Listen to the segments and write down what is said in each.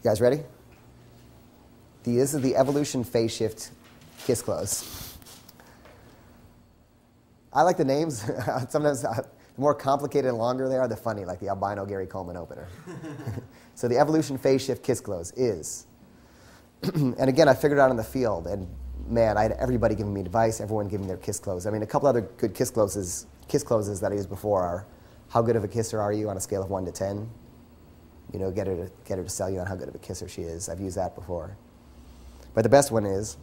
You guys ready? This is the evolution phase shift kiss close. I like the names. Sometimes the more complicated and longer they are, the funny, like the albino Gary Coleman opener. So the evolution phase shift kiss close is, and again, I figured it out in the field, and man, I had everybody giving me advice, everyone giving their kiss close. I mean, a couple other good kiss closes that I used before are, how good of a kisser are you on a scale of 1 to 10? You know, get her to sell you on how good of a kisser she is. I've used that before. But the best one is,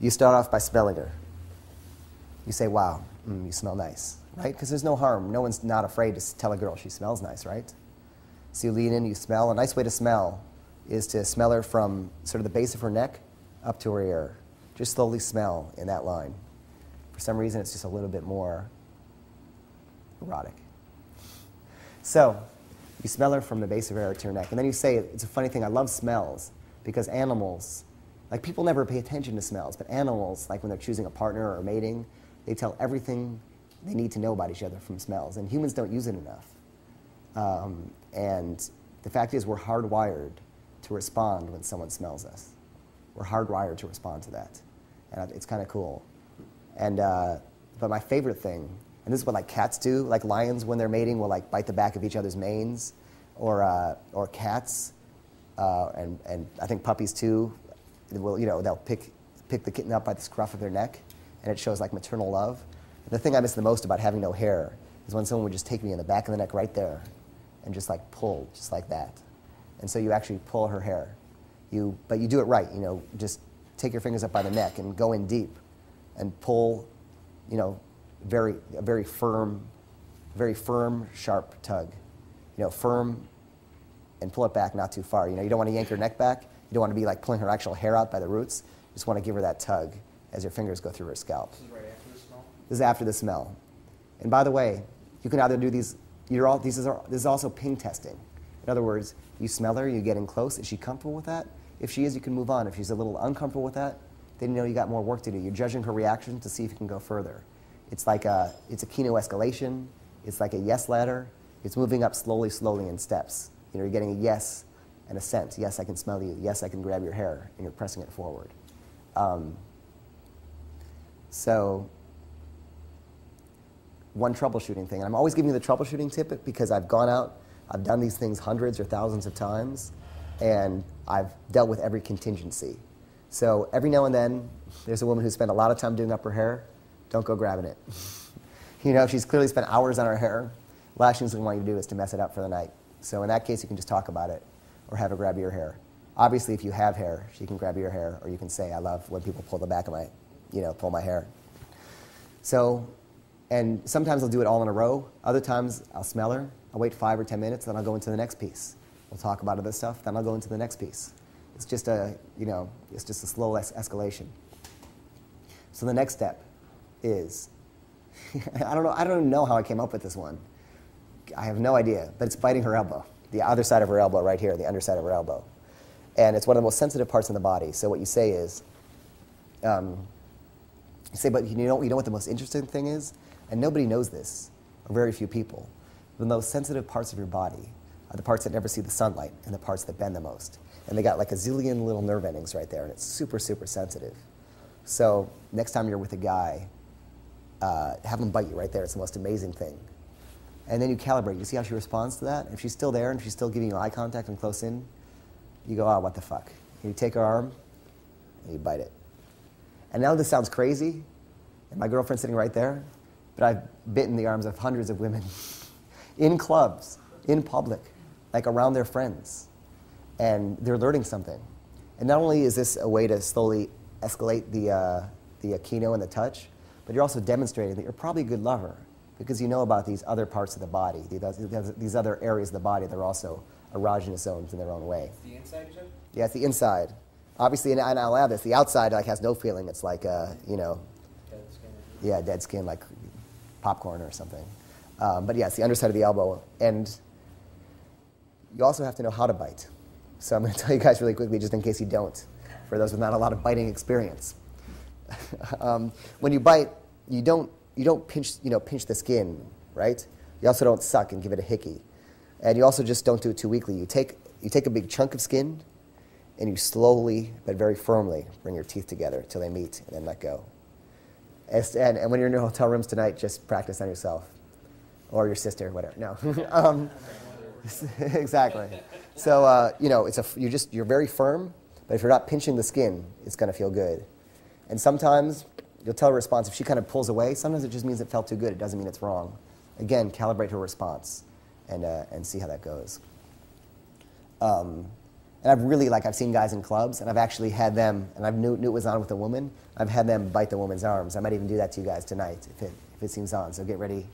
you start off by smelling her. You say, wow, you smell nice, right? Because there's no harm. No one's not afraid to tell a girl she smells nice, right? So you lean in, you smell. A nice way to smell is to smell her from sort of the base of her neck up to her ear. Just slowly smell in that line. For some reason, it's just a little bit more erotic. So you smell her from the base of her ear to her neck. And then you say, it's a funny thing, I love smells because animals, like people never pay attention to smells, but animals, like when they're choosing a partner or mating, they tell everything they need to know about each other from smells. And humans don't use it enough. And the fact is, we're hardwired to respond when someone smells us. We're hardwired to respond to that. And it's kind of cool. And, but my favorite thing, and this is what like cats do, like lions when they're mating will like bite the back of each other's manes, or cats, and I think puppies too, will, you know, they'll pick the kitten up by the scruff of their neck, and it shows like maternal love. And the thing I miss the most about having no hair is when someone would just take me in the back of the neck right there and just like pull, just like that. And so you actually pull her hair. But you do it right, you know, just take your fingers up by the neck and go in deep and pull, you know, a very firm, sharp tug. You know, firm, and pull it back not too far. You know, you don't want to yank her neck back. You don't want to be like pulling her actual hair out by the roots. You just want to give her that tug as your fingers go through her scalp. This is right after the smell? This is after the smell. And by the way, you can either do these, this is also ping testing. In other words, you smell her, you get in close. Is she comfortable with that? If she is, you can move on. If she's a little uncomfortable with that, then you know you got more work to do. You're judging her reaction to see if you can go further. It's like it's a Kino escalation. It's like a yes ladder. It's moving up slowly in steps. You know, you're getting a yes and a scent. Yes, I can smell you. Yes, I can grab your hair, and you're pressing it forward. So one troubleshooting thing, and I'm always giving you the troubleshooting tip because I've gone out, I've done these things hundreds or thousands of times, and I've dealt with every contingency. So every now and then, there's a woman who spent a lot of time doing up her hair. Don't go grabbing it. You know, if she's clearly spent hours on her hair, last thing she's going to want you to do is to mess it up for the night. So in that case, you can just talk about it or have her grab your hair. Obviously, if you have hair, she can grab your hair, or you can say, I love when people pull the back of my, you know, pull my hair. So, and sometimes I'll do it all in a row. Other times, I'll smell her. I'll wait 5 or 10 minutes, then I'll go into the next piece. We'll talk about other stuff, then I'll go into the next piece. It's just a, you know, it's just a slow escalation. So the next step is, I don't even know how I came up with this one. I have no idea, but it's biting her elbow, the other side of her elbow right here, the underside of her elbow. And it's one of the most sensitive parts in the body. So what you say is, you say, but you know what the most interesting thing is? And nobody knows this, or very few people. The most sensitive parts of your body are the parts that never see the sunlight and the parts that bend the most. And they got like a zillion little nerve endings right there, and it's super, super sensitive. So next time you're with a guy, have him bite you right there. It's the most amazing thing. And then you calibrate. You see how she responds to that? If she's still there and she's still giving you eye contact and close in, you go, oh, what the fuck? And you take her arm and you bite it. And now this sounds crazy, and my girlfriend's sitting right there, but I've bitten the arms of hundreds of women in clubs, in public, like around their friends. And they're learning something. And not only is this a way to slowly escalate the Kino and the touch, but you're also demonstrating that you're probably a good lover because you know about these other parts of the body, these other areas of the body that are also erogenous zones in their own way. It's the inside, Jim? Yeah, it's the inside. Obviously, and I'll add this, the outside like has no feeling. It's like, you know, Dead skin. yeah, dead skin, like popcorn or something. But yeah, it's the underside of the elbow. And you also have to know how to bite. So I'm going to tell you guys really quickly, just in case you don't, for those with not a lot of biting experience. When you bite, you don't pinch the skin, right? You also don't suck and give it a hickey. And you also just don't do it too weakly. You take you take a big chunk of skin, and you slowly but very firmly bring your teeth together till they meet, and then let go. And when you're in your hotel rooms tonight, just practice on yourself, or your sister, whatever. No, exactly. So you're very firm, but if you're not pinching the skin, it's going to feel good. And sometimes you'll tell her response if she kind of pulls away. Sometimes it just means it felt too good. It doesn't mean it's wrong. Again, calibrate her response, and see how that goes. And I've seen guys in clubs, and I've actually had them, and I knew it was on with a woman. I've had them bite the woman's arms. I might even do that to you guys tonight if it seems on. So get ready,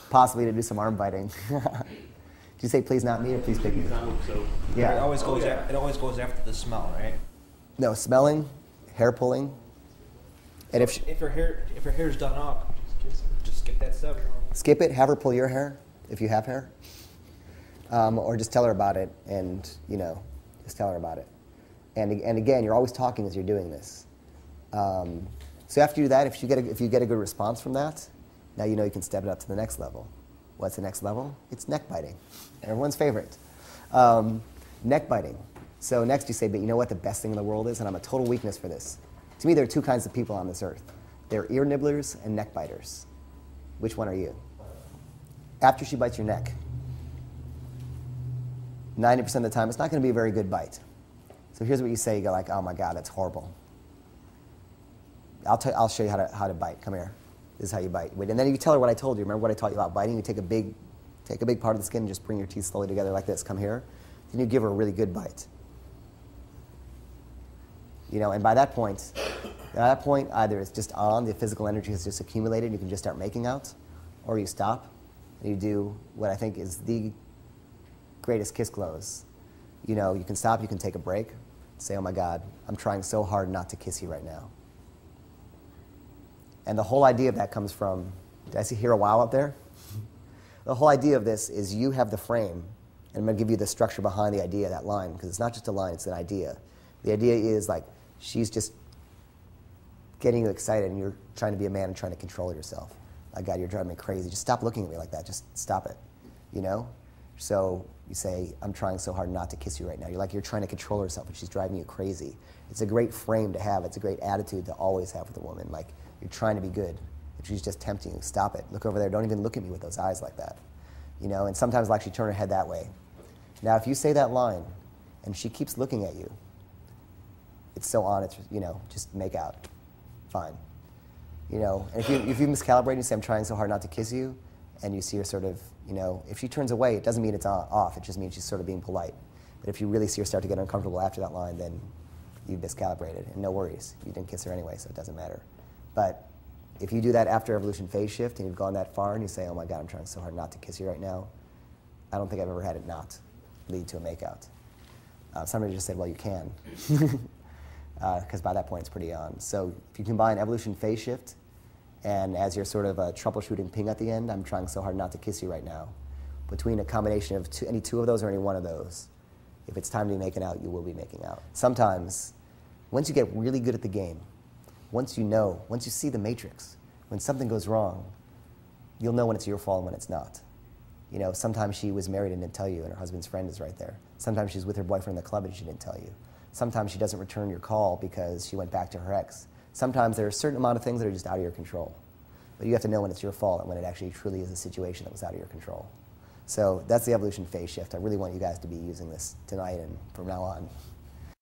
possibly to do some arm biting. Did you say please not me or please pick me? Yeah. It always goes. It always goes after the smell, right? No, smelling, hair pulling, and if her hair's done up, just skip that step. Skip it. Have her pull your hair if you have hair, or just tell her about it, and just tell her about it. And again, you're always talking as you're doing this. So after you do that, if you get a good response from that, now you can step it up to the next level. What's the next level? It's neck biting. Everyone's favorite. Neck biting. So next you say, but you know what the best thing in the world is? And I'm a total weakness for this. To me, there are two kinds of people on this earth. There are ear nibblers and neck biters. Which one are you? After she bites your neck, 90% of the time, it's not going to be a very good bite. So here's what you say. You go like, oh my God, that's horrible. I'll show you how to bite. Come here. This is how you bite. Wait, and then you tell her what I told you. Remember what I taught you about biting? You take a big part of the skin and just bring your teeth slowly together like this. Come here. Then you give her a really good bite. And by that point, either it's just on, the physical energy has just accumulated, and you can just start making out, or you stop, and you do what I think is the greatest kiss close. You can stop, you can take a break, say, oh my God, I'm trying so hard not to kiss you right now. And the whole idea of that comes from, did I hear a wow up there? The whole idea of this is you have the frame, and I'm going to give you the structure behind the idea of that line, because it's not just a line, it's an idea. The idea is like, she's just getting you excited, and you're trying to be a man and trying to control yourself. Like, God, you're driving me crazy. Just stop looking at me like that. Just stop it, So you say, I'm trying so hard not to kiss you right now. You're trying to control herself, and she's driving you crazy. It's a great frame to have. It's a great attitude to always have with a woman. Like, you're trying to be good, and she's just tempting you. Stop it. Look over there. Don't even look at me with those eyes like that. And sometimes I'll actually turn her head that way. Now, if you say that line, and she keeps looking at you, it's so on, it's, just make out. Fine. And if you miscalibrate and you say, I'm trying so hard not to kiss you, and you see her sort of, if she turns away, it doesn't mean it's off. It just means she's sort of being polite. But if you really see her start to get uncomfortable after that line, then you've miscalibrated. And no worries. You didn't kiss her anyway, so it doesn't matter. But if you do that after evolution phase shift and you've gone that far and you say, oh my God, I'm trying so hard not to kiss you right now, I don't think I've ever had it not lead to a makeout. Somebody just said, well, you can. Because by that point, it's pretty on. So if you combine evolution phase shift, and as you're sort of troubleshooting ping at the end, I'm trying so hard not to kiss you right now, between a combination of any two of those or any one of those, if it's time to be making out, you will be making out. Sometimes, once you get really good at the game, once you see the matrix, when something goes wrong, you'll know when it's your fault and when it's not. Sometimes she was married and didn't tell you, and her husband's friend is right there. Sometimes she's with her boyfriend in the club and she didn't tell you. Sometimes she doesn't return your call because she went back to her ex. Sometimes there are a certain amount of things that are just out of your control. But you have to know when it's your fault and when it actually truly is a situation that was out of your control. So that's the evolution phase shift. I really want you guys to be using this tonight and from now on.